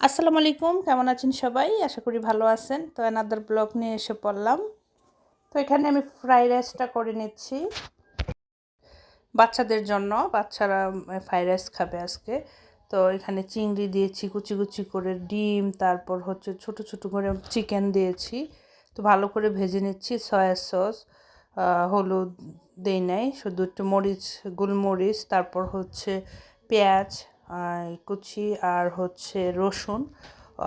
আসসালামু আলাইকুম, কেমন আছেন সবাই? আশা করি ভালো আছেন। তো অ্যানাদার ব্লগ নিয়ে এসে পড়লাম। তো এখানে আমি ফ্রাইড রাইসটা করে নিচ্ছি বাচ্চাদের জন্য। বাচ্চারা ফ্রাইড রাইস খাবে আজকে। তো এখানে চিংড়ি দিয়েছি কুচি কুচি করে, ডিম, তারপর হচ্ছে ছোট ছোট করে চিকেন দিয়েছি। তো ভালো করে ভেজে নিচ্ছি। সয়া সস, হলুদ দেই নাই, শুধু একটু মরিচ, গোলমরিচ, তারপর হচ্ছে পেঁয়াজ কুচি, আর হচ্ছে রসুন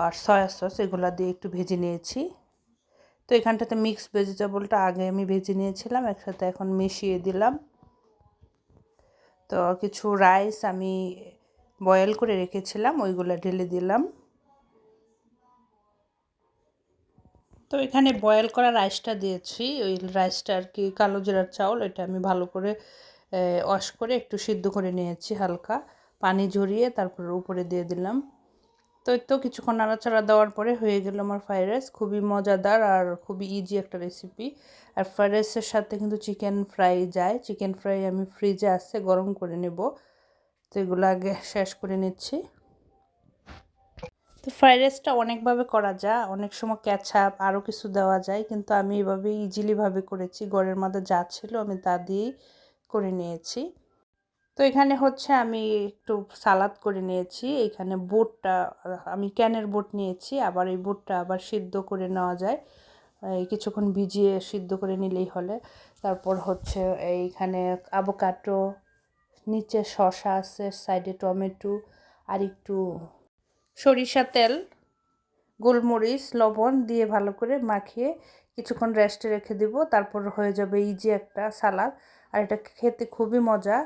আর সয়া সস, এগুলো দিয়ে একটু ভেজে নিয়েছি। তো এখানটাতে মিক্স ভেজিটেবলটা আগে আমি ভেজে নিয়েছিলাম, একসাথে এখন মিশিয়ে দিলাম। তো কিছু রাইস আমি বয়েল করে রেখেছিলাম, ওইগুলো ঢেলে দিলাম। তো এখানে বয়েল করা রাইসটা দিয়েছি। ওই রাইসটা আর কি কালো জিরার চাউল, এটা আমি ভালো করে ওয়াশ করে একটু সিদ্ধ করে নিয়েছি, হালকা পানি ঝরিয়ে তারপর উপরে দিয়ে দিলাম। তো কিছুক্ষণ নাড়াচাড়া দেওয়ার পরে হয়ে গেল আমার ফ্রাইড রাইস। খুবই মজাদার আর খুবই ইজি একটা রেসিপি। আর ফ্রাইড রাইসের সাথে কিন্তু চিকেন ফ্রাই যায়। চিকেন ফ্রাই আমি ফ্রিজে আছে, গরম করে নেব। তো এগুলো আগে শেষ করে নিচ্ছি। তো ফ্রাইড রাইসটা অনেকভাবে করা যায়, অনেক সময় ক্যাচআপ আরও কিছু দেওয়া যায়, কিন্তু আমি এভাবে ইজিলিভাবে করেছি। ঘরের মধ্যে যা ছিল আমি তা দিয়েই করে নিয়েছি। তো এখানে হচ্ছে আমি একটু সালাদ করে নিয়েছি। এখানে বুটটা আমি ক্যানের বুট নিয়েছি, আবার এই বুটটা আবার সিদ্ধ করে নেওয়া যায়, কিছুক্ষণ ভিজিয়ে সিদ্ধ করে নিলেই হলে। তারপর হচ্ছে এইখানে আভোকাডো, নিচে শসা আছে, সাইডে টমেটো, আর একটু সরিষা তেল, গোলমরিচ, লবণ দিয়ে ভালো করে মাখিয়ে কিছুক্ষণ রেস্টে রেখে দিব। তারপর হয়ে যাবে ইজি একটা সালাদ। আর এটা খেতে খুবই মজা।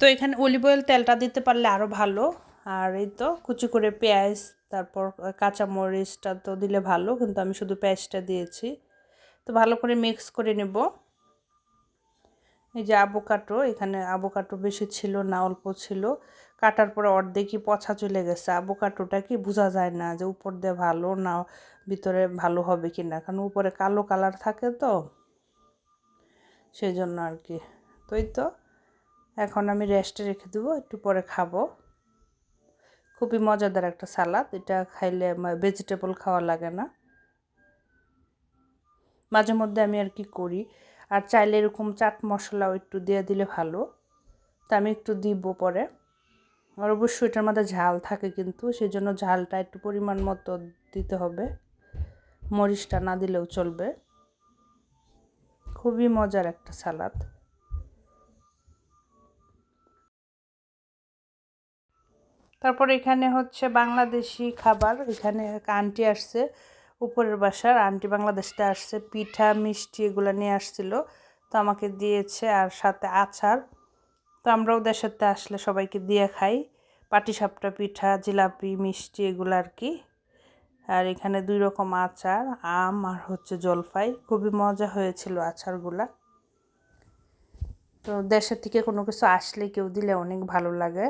তো এখানে অলিভ অয়েল তেলটা দিতে পারলে আরও ভালো। আর এই তো কুচি করে পেঁয়াজ, তারপর কাঁচামরিচটা তো দিলে ভালো, কিন্তু আমি শুধু পেঁয়াজটা দিয়েছি। তো ভালো করে মিক্স করে নেব। এই যে আভোকাডো, এখানে আভোকাডো বেশি ছিল না, অল্প ছিল। কাটার পরে অর্ধেকই পচা চলে গেছে। আভোকাডোটা কি বোঝা যায় না যে উপর দিয়ে ভালো না ভিতরে ভালো হবে কি না, কারণ উপরে কালো কালার থাকে, তো সেই জন্য আর কি। তো এই তো এখন আমি রেস্টে রেখে দেবো, একটু পরে খাবো। খুবই মজাদার একটা সালাদ, এটা খাইলে ভেজিটেবল খাওয়া লাগে না। মাঝে মধ্যে আমি আর কি করি। আর চাইলে এরকম চাট মশলাও একটু দিয়ে দিলে ভালো। তা আমি একটু দিব পরে। আর অবশ্যই এটার মধ্যে ঝাল থাকে, কিন্তু সেই জন্য ঝালটা একটু পরিমাণ মতো দিতে হবে, মরিচটা না দিলেও চলবে। খুবই মজার একটা সালাদ। তারপর এখানে হচ্ছে বাংলাদেশি খাবার। এখানে এক আন্টি আসছে, উপরের বাসার আন্টি বাংলাদেশতে আসছে, পিঠা মিষ্টি এগুলো নিয়ে আসছিল। তো আমাকে দিয়েছে, আর সাথে আচার। তো আমরাও দেশেরতে আসলে সবাইকে দিয়ে খাই, পাটিসাপটা পিঠা, জিলাপি, মিষ্টি এগুলো আর কি। আর এখানে 2 রকম আচার, আম আর হচ্ছে জলপাই। খুবই মজা হয়েছিল আচারগুলা। তো দেশের থেকে কোনো কিছু আসলে কেউ দিলে অনেক ভালো লাগে।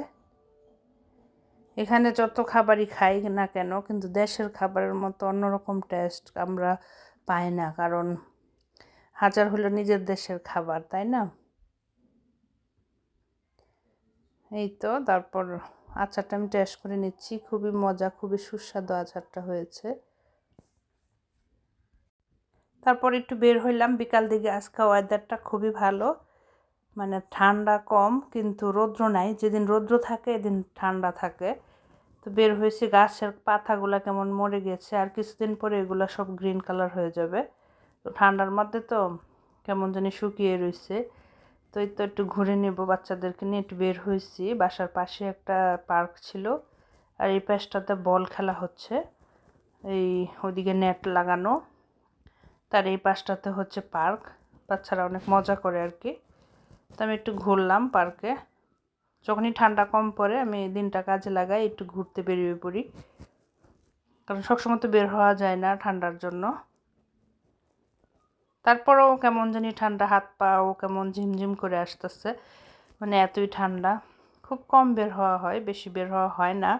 এখানে যত খাবারই খাই না কেন, কিন্তু দেশের খাবারের মতো অন্যরকম টেস্ট আমরা পাই না, কারণ হাজার হলো নিজের দেশের খাবার, তাই না? এই তো তারপর আচারটা আমি টেস্ট করে নিচ্ছি। খুবই মজা, খুবই সুস্বাদু আচারটা হয়েছে। তারপর একটু বের হইলাম বিকাল দিকে। আজকে ওয়েদারটা খুবই ভালো, মানে ঠান্ডা কম, কিন্তু রৌদ্র নাই। যেদিন রৌদ্র থাকে এদিন ঠান্ডা থাকে। তো বের হয়েছি, গাছের পাতাগুলো কেমন মরে গেছে, আর কিছুদিন পরে এগুলো সব গ্রিন কালার হয়ে যাবে। তো ঠান্ডার মধ্যে তো কেমন জানি শুকিয়ে রয়েছে। তো এই তো একটু ঘুরে নেব, বাচ্চাদেরকে নিয়ে একটু বের হয়েছি। বাসার পাশে একটা পার্ক ছিল, আর এই পাশটাতে বল খেলা হচ্ছে। এই ওদিকে নেট লাগানো, তার এই পাশটাতে হচ্ছে পার্ক। বাচ্চারা অনেক মজা করে আর কি। তো আমি একটু ঘুরলাম পার্কে। যখনই ঠান্ডা কম পড়ে আমি দিনটা কাজে লাগাই, একটু ঘুরতে বেরিয়ে পড়ি, কারণ সবসময় তো বের হওয়া যায় না ঠান্ডার জন্য। তারপরেও কেমন জানি ঠান্ডা, হাত পাও কেমন ঝিমঝিম করে আসতেছে, মানে এতই ঠান্ডা। খুব কম বের হওয়া হয়, বেশি বের হওয়া হয় না।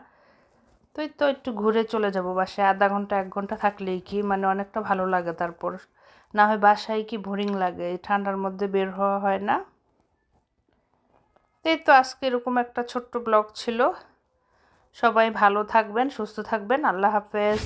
তো এই তো একটু ঘুরে চলে যাব বাসায়। আধা ঘন্টা 1 ঘন্টা থাকলেই কি মানে অনেকটা ভালো লাগে। তারপর না হয় বাসায় কি বোরিং লাগে, এই ঠান্ডার মধ্যে বের হওয়া হয় না। এই তো আজকে এরকম একটা ছোট্ট ব্লগ ছিল। সবাই ভালো থাকবেন, সুস্থ থাকবেন। আল্লাহ হাফেজ।